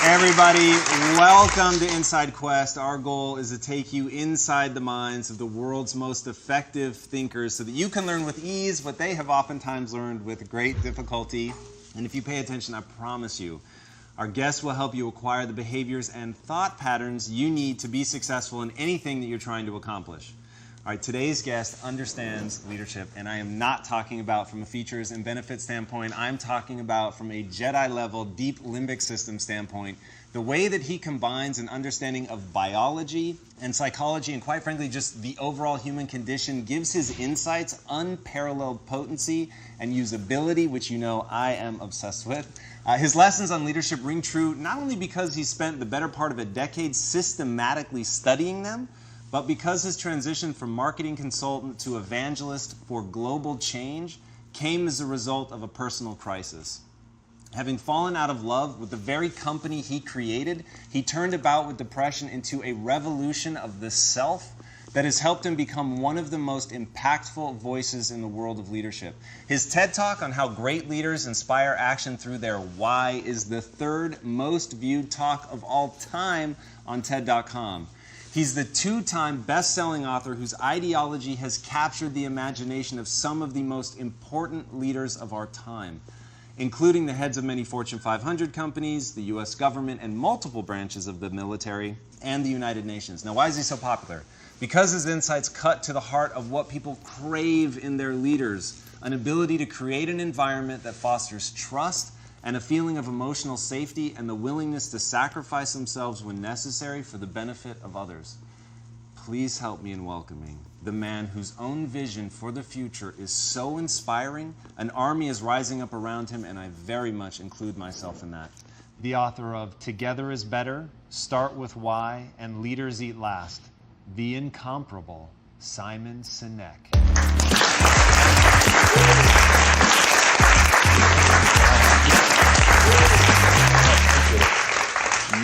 Everybody, welcome to Inside Quest. Our goal is to take you inside the minds of the world's most effective thinkers so that you can learn with ease what they have oftentimes learned with great difficulty. And if you pay attention, I promise you, our guests will help you acquire the behaviors and thought patterns you need to be successful in anything that you're trying to accomplish. All right, today's guest understands leadership, and I am not talking about from a features and benefits standpoint. I'm talking about from a Jedi-level, deep limbic system standpoint, the way that he combines an understanding of biology and psychology, and quite frankly, just the overall human condition, gives his insights unparalleled potency and usability, which you know I am obsessed with. His lessons on leadership ring true not only because he spent the better part of a decade systematically studying them, but because his transition from marketing consultant to evangelist for global change came as a result of a personal crisis. Having fallen out of love with the very company he created, he turned about with depression into a revolution of the self that has helped him become one of the most impactful voices in the world of leadership. His TED Talk on how great leaders inspire action through their why is the third most viewed talk of all time on TED.com. He's the two-time best-selling author whose ideology has captured the imagination of some of the most important leaders of our time, including the heads of many Fortune 500 companies, the U.S. government, and multiple branches of the military, and the United Nations. Now, why is he so popular? Because his insights cut to the heart of what people crave in their leaders, an ability to create an environment that fosters trust and a feeling of emotional safety and the willingness to sacrifice themselves when necessary for the benefit of others. Please help me in welcoming the man whose own vision for the future is so inspiring, an army is rising up around him, and I very much include myself in that. The author of Together is Better, Start with Why, and Leaders Eat Last, the incomparable Simon Sinek.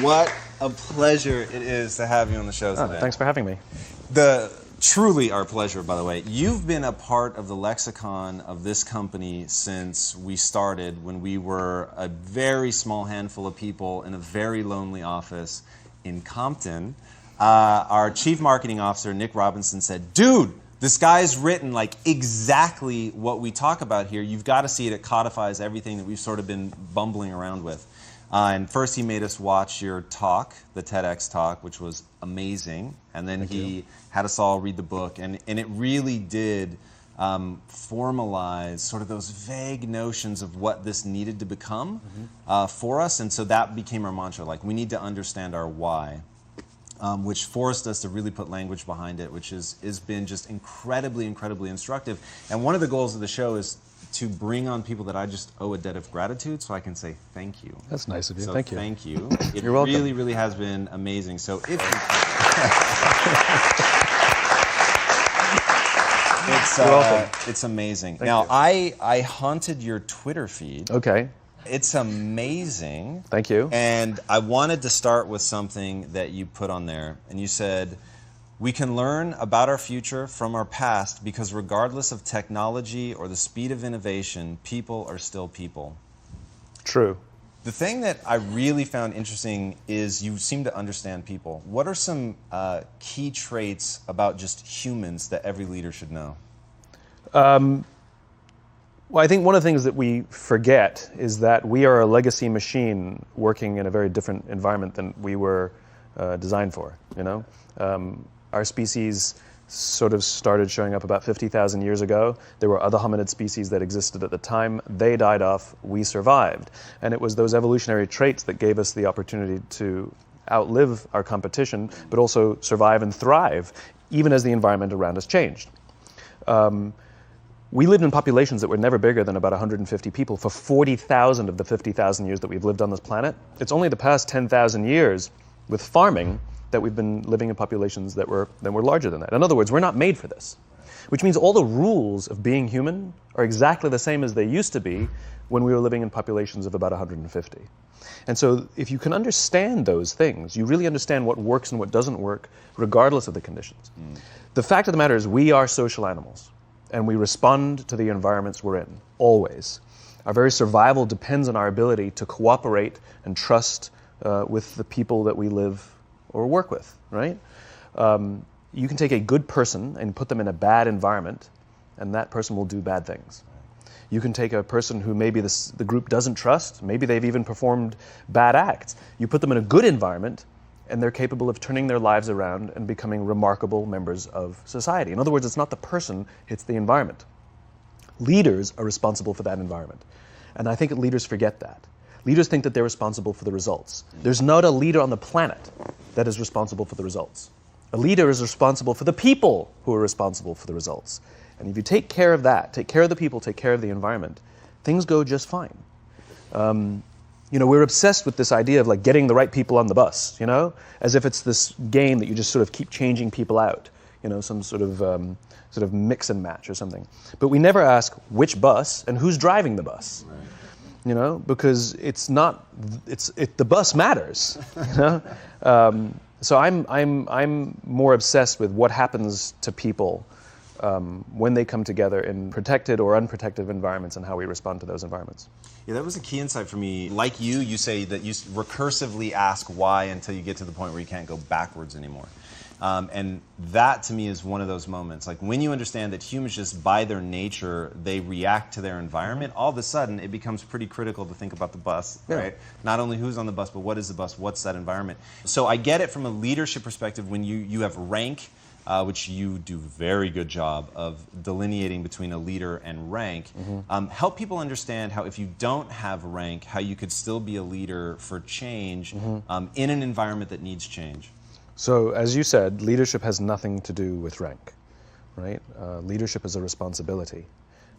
What a pleasure it is to have you on the show today. Thanks for having me. Truly our pleasure, by the way. You've been a part of the lexicon of this company since we started, when we were a very small handful of people in a very lonely office in Compton. Our chief marketing officer, Nick Robinson, said, "Dude, this guy's written like exactly what we talk about here. You've got to see it. It codifies everything that we've sort of been bumbling around with." And first he made us watch your talk, the TEDx talk, which was amazing. And then he had us all read the book. And it really did formalize sort of those vague notions of what this needed to become for us. And so that became our mantra, like, we need to understand our why, which forced us to really put language behind it, which has been just incredibly, incredibly instructive. And one of the goals of the show is to bring on people that I just owe a debt of gratitude, so I can say thank you. That's nice of you. So thank you. Thank you. It You're welcome. really, really has been amazing. So if it's amazing. Thank now, you. I haunted your Twitter feed. Okay. It's amazing. Thank you. And I wanted to start with something that you put on there, and you said, "We can learn about our future from our past because regardless of technology or the speed of innovation, people are still people." True. The thing that I really found interesting is you seem to understand people. What are some key traits about just humans that every leader should know? Well, I think one of the things that we forget is that we are a legacy machine working in a very different environment than we were designed for, you know? Our species sort of started showing up about 50,000 years ago. There were other hominid species that existed at the time. They died off, we survived. And it was those evolutionary traits that gave us the opportunity to outlive our competition, but also survive and thrive, even as the environment around us changed. We lived in populations that were never bigger than about 150 people for 40,000 of the 50,000 years that we've lived on this planet. It's only the past 10,000 years with farming that we've been living in populations that were larger than that. In other words, we're not made for this, which means all the rules of being human are exactly the same as they used to be when we were living in populations of about 150. And so if you can understand those things, you really understand what works and what doesn't work, regardless of the conditions. The fact of the matter is we are social animals, and we respond to the environments we're in, always. Our very survival depends on our ability to cooperate and trust with the people that we live or work with, right? You can take a good person and put them in a bad environment, and that person will do bad things. You can take a person who maybe the group doesn't trust, maybe they've even performed bad acts. You put them in a good environment, and they're capable of turning their lives around and becoming remarkable members of society. In other words, it's not the person, it's the environment. Leaders are responsible for that environment. And I think leaders forget that. Leaders think that they're responsible for the results. There's not a leader on the planet that is responsible for the results. A leader is responsible for the people who are responsible for the results. And if you take care of that, take care of the people, take care of the environment, things go just fine. We're obsessed with this idea of like getting the right people on the bus, as if it's this game that you just sort of keep changing people out, some sort of mix and match or something. But we never ask which bus and who's driving the bus, because the bus matters, So I'm more obsessed with what happens to people when they come together in protected or unprotected environments and how we respond to those environments. Yeah, that was a key insight for me. Like you say that you recursively ask why until you get to the point where you can't go backwards anymore. And that to me is one of those moments. Like when you understand that humans just by their nature, they react to their environment, all of a sudden it becomes pretty critical to think about the bus, right? Not only who's on the bus, but what is the bus, what's that environment? So I get it from a leadership perspective when you have rank, which you do a very good job of delineating between a leader and rank. Help people understand how if you don't have rank, how you could still be a leader for change in an environment that needs change. So as you said, leadership has nothing to do with rank, right? Leadership is a responsibility.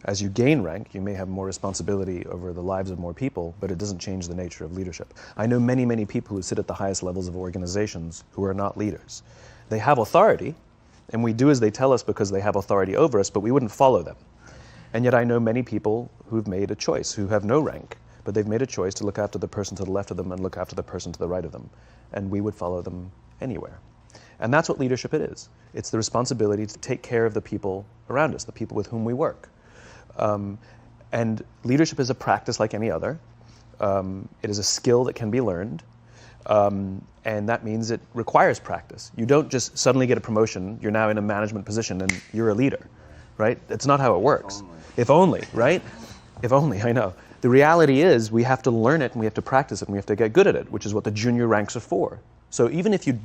As you gain rank, you may have more responsibility over the lives of more people, but it doesn't change the nature of leadership. I know many, many people who sit at the highest levels of organizations who are not leaders. They have authority, and we do as they tell us because they have authority over us, but we wouldn't follow them. And yet I know many people who've made a choice, who have no rank, but they've made a choice to look after the person to the left of them and look after the person to the right of them. And we would follow them anywhere. And that's what leadership is. It's the responsibility to take care of the people around us, the people with whom we work. And leadership is a practice like any other. It is a skill that can be learned. And that means it requires practice. You don't just suddenly get a promotion, you're now in a management position and you're a leader, right? That's not how it works. If only, right? If only, I know. The reality is we have to learn it and we have to practice it and we have to get good at it, which is what the junior ranks are for. So even if you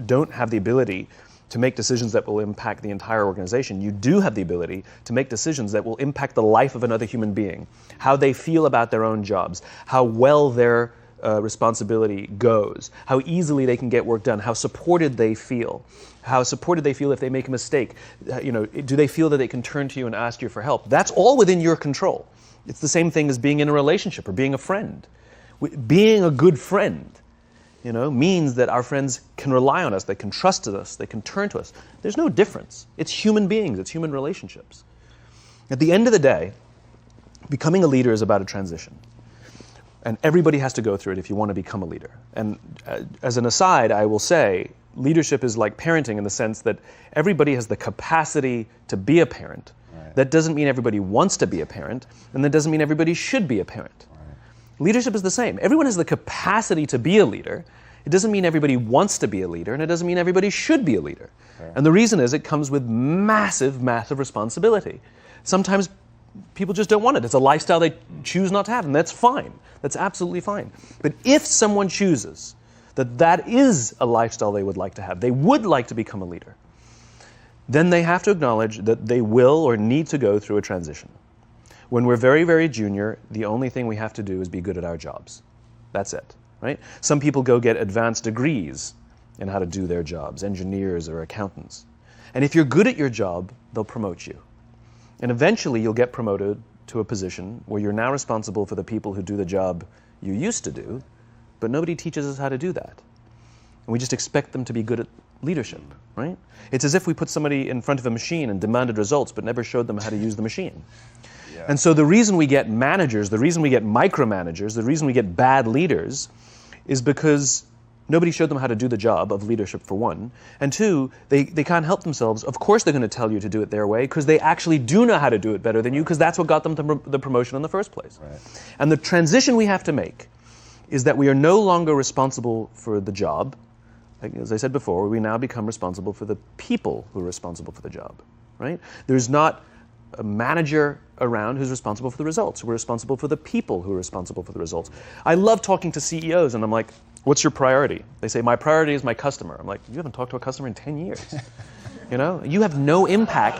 don't have the ability to make decisions that will impact the entire organization, you do have the ability to make decisions that will impact the life of another human being, how they feel about their own jobs, how well their responsibility goes, how easily they can get work done, how supported they feel if they make a mistake. Do they feel that they can turn to you and ask you for help? That's all within your control. It's the same thing as being in a relationship or being a friend. Being a good friend means that our friends can rely on us, they can trust us, they can turn to us. There's no difference. It's human beings, it's human relationships. At the end of the day, becoming a leader is about a transition. And everybody has to go through it if you want to become a leader. And as an aside, I will say, leadership is like parenting in the sense that everybody has the capacity to be a parent. Right. That doesn't mean everybody wants to be a parent, and that doesn't mean everybody should be a parent. Leadership is the same. Everyone has the capacity to be a leader. It doesn't mean everybody wants to be a leader, and it doesn't mean everybody should be a leader. Sure. And the reason is it comes with massive, massive responsibility. Sometimes people just don't want it. It's a lifestyle they choose not to have, and that's fine. That's absolutely fine. But if someone chooses that is a lifestyle they would like to have, they would like to become a leader, then they have to acknowledge that they will or need to go through a transition. When we're very, very junior, the only thing we have to do is be good at our jobs. That's it, right? Some people go get advanced degrees in how to do their jobs, engineers or accountants. And if you're good at your job, they'll promote you. And eventually you'll get promoted to a position where you're now responsible for the people who do the job you used to do, but nobody teaches us how to do that. And we just expect them to be good at leadership, right? It's as if we put somebody in front of a machine and demanded results, but never showed them how to use the machine. And so the reason we get managers, the reason we get micromanagers, the reason we get bad leaders is because nobody showed them how to do the job of leadership, for one. And two, they can't help themselves. Of course they're going to tell you to do it their way because they actually do know how to do it better than you because that's what got them the promotion in the first place. Right. And the transition we have to make is that we are no longer responsible for the job. As I said before, we now become responsible for the people who are responsible for the job, right? There's not a manager around who's responsible for the results. We're responsible for the people who are responsible for the results. I love talking to CEOs, and I'm like, what's your priority? They say, my priority is my customer. I'm like, you haven't talked to a customer in 10 years. You know, you have no impact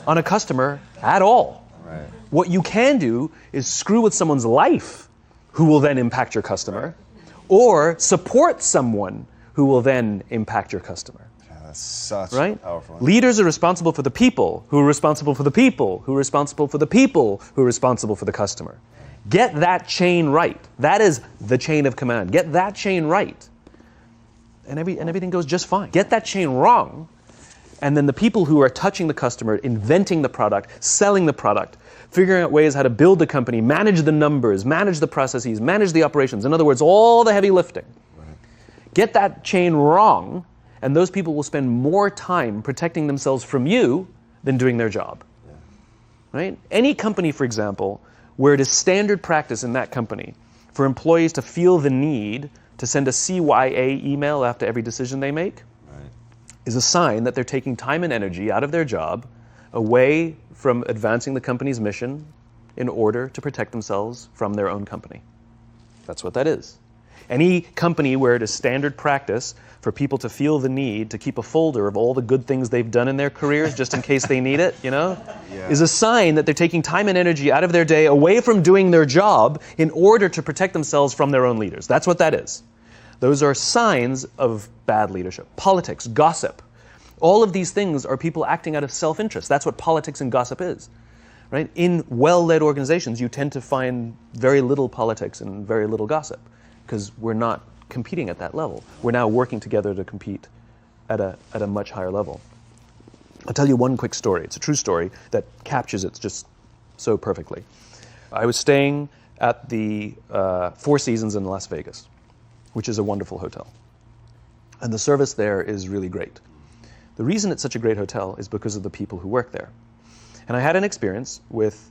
on a customer at all. Right. What you can do is screw with someone's life who will then impact your customer, or support someone who will then impact your customer. Yeah, that's such Right? powerful. Leaders are responsible for the people, who are responsible for the people, who are responsible for the people, who are responsible for the customer. Get that chain right. That is the chain of command. Get that chain right, and everything goes just fine. Get that chain wrong, and then the people who are touching the customer, inventing the product, selling the product, figuring out ways how to build the company, manage the numbers, manage the processes, manage the operations. In other words, all the heavy lifting. Right. Get that chain wrong, and those people will spend more time protecting themselves from you than doing their job. Yeah. Right? Any company, for example, where it is standard practice in that company for employees to feel the need to send a CYA email after every decision they make, right, is a sign that they're taking time and energy out of their job, away from advancing the company's mission in order to protect themselves from their own company. That's what that is. Any company where it is standard practice for people to feel the need to keep a folder of all the good things they've done in their careers just in case they need it, you know, is a sign that they're taking time and energy out of their day away from doing their job in order to protect themselves from their own leaders. That's what that is. Those are signs of bad leadership. Politics, gossip. All of these things are people acting out of self-interest. That's what politics and gossip is, right? In well-led organizations, you tend to find very little politics and very little gossip because we're not competing at that level. We're now working together to compete at a much higher level. I'll tell you one quick story. It's a true story that captures it just so perfectly. I was staying at the Four Seasons in Las Vegas, which is a wonderful hotel. And the service there is really great. The reason it's such a great hotel is because of the people who work there. And I had an experience with